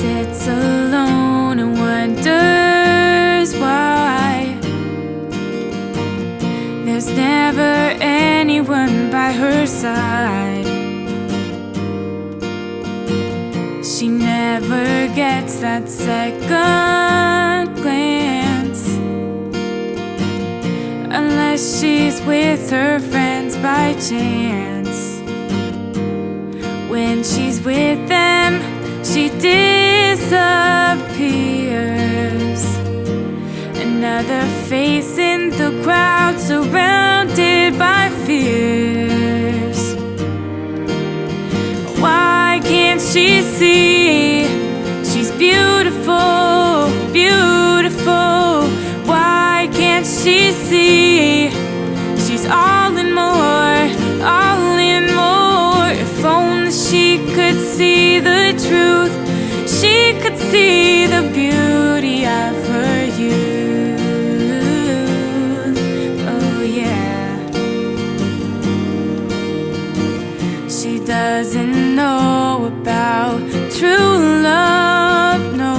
sits alone and wonders why there's never anyone by her side. She never gets that second glance unless she's with her friends by chance. When she's with them, she disappears. Another face in the crowd, surrounded by fears. Why can't she see she's beautiful, beautiful? Why can't she see she's all and more, all in more? If only she could see the truth, she could see the beauty of her youth. Oh yeah. She doesn't know about true love, no.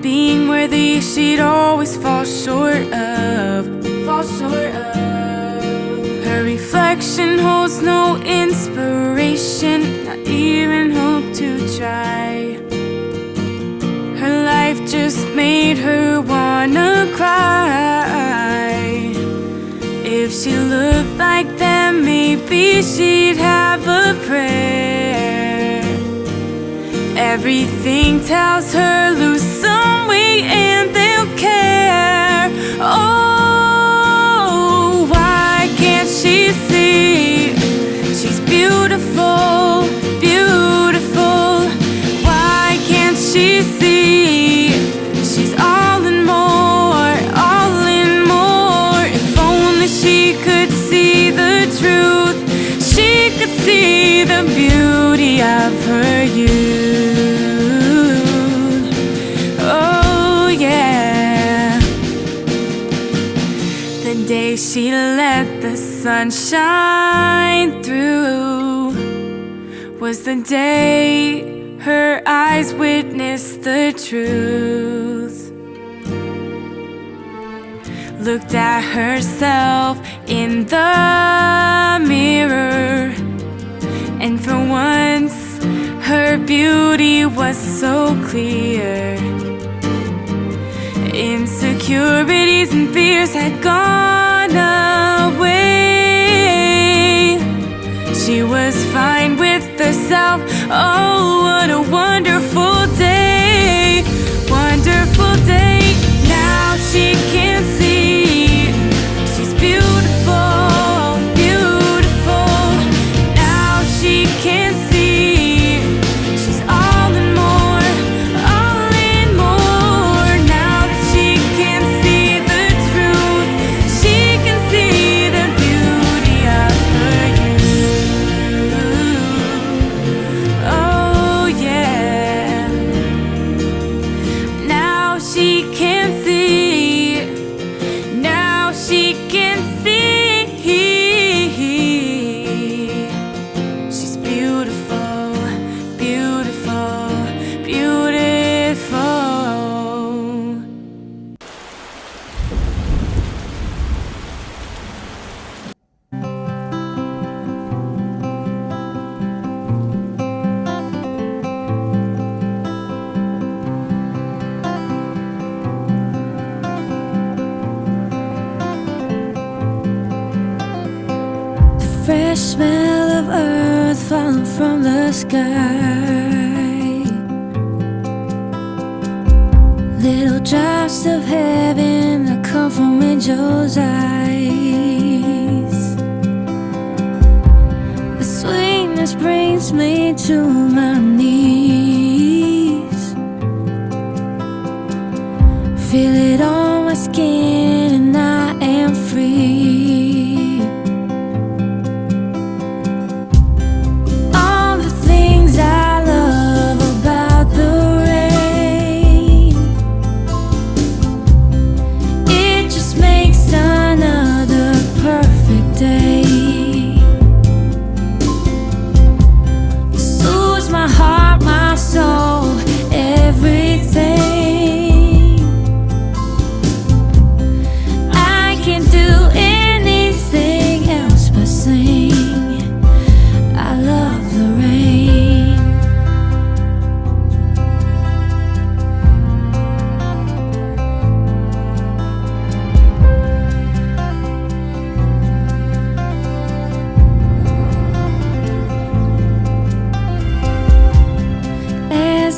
Being worthy she'd always fall short of, fall short of. Her reflection holds no inspiration, not even hope to try. Her life just made her wanna cry. If she looked like them, maybe she'd have a prayer. Everything tells her lose some weight and they'll care. Oh, why can't she see she's beautiful, beautiful? Why can't she see she's all and more, all in more? If only she could see the truth, she could see the beauty of her youth. Oh yeah. The day she let the sun shine through was the day her eyes witnessed the truth. Looked at herself in the mirror, and for once her beauty was so clear. Insecurities and fears had gone away. She was fine with herself. Oh, what a wonderful day, wonderful day. Now she can see she's beautiful, beautiful. Now she can see she's all and more, all in more. Now that she can see the truth, she can see the beauty of her youth. Oh yeah. Now she can see, now she can see she's beautiful, beautiful, beautiful. Fresh smell of earth falling from the sky. Little drops of heaven that come from angels' eyes. The sweetness brings me to my knees. Feel it on my skin and I am free. Soothes my heart, my soul.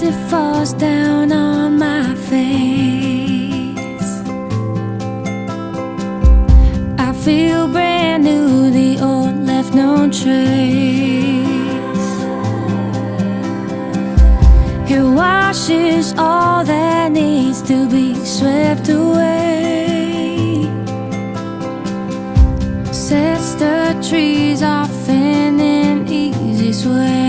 as it falls down on my face. I feel brand new, the old left no trace. It washes all that needs to be swept away. Sets the trees off in an easy sway.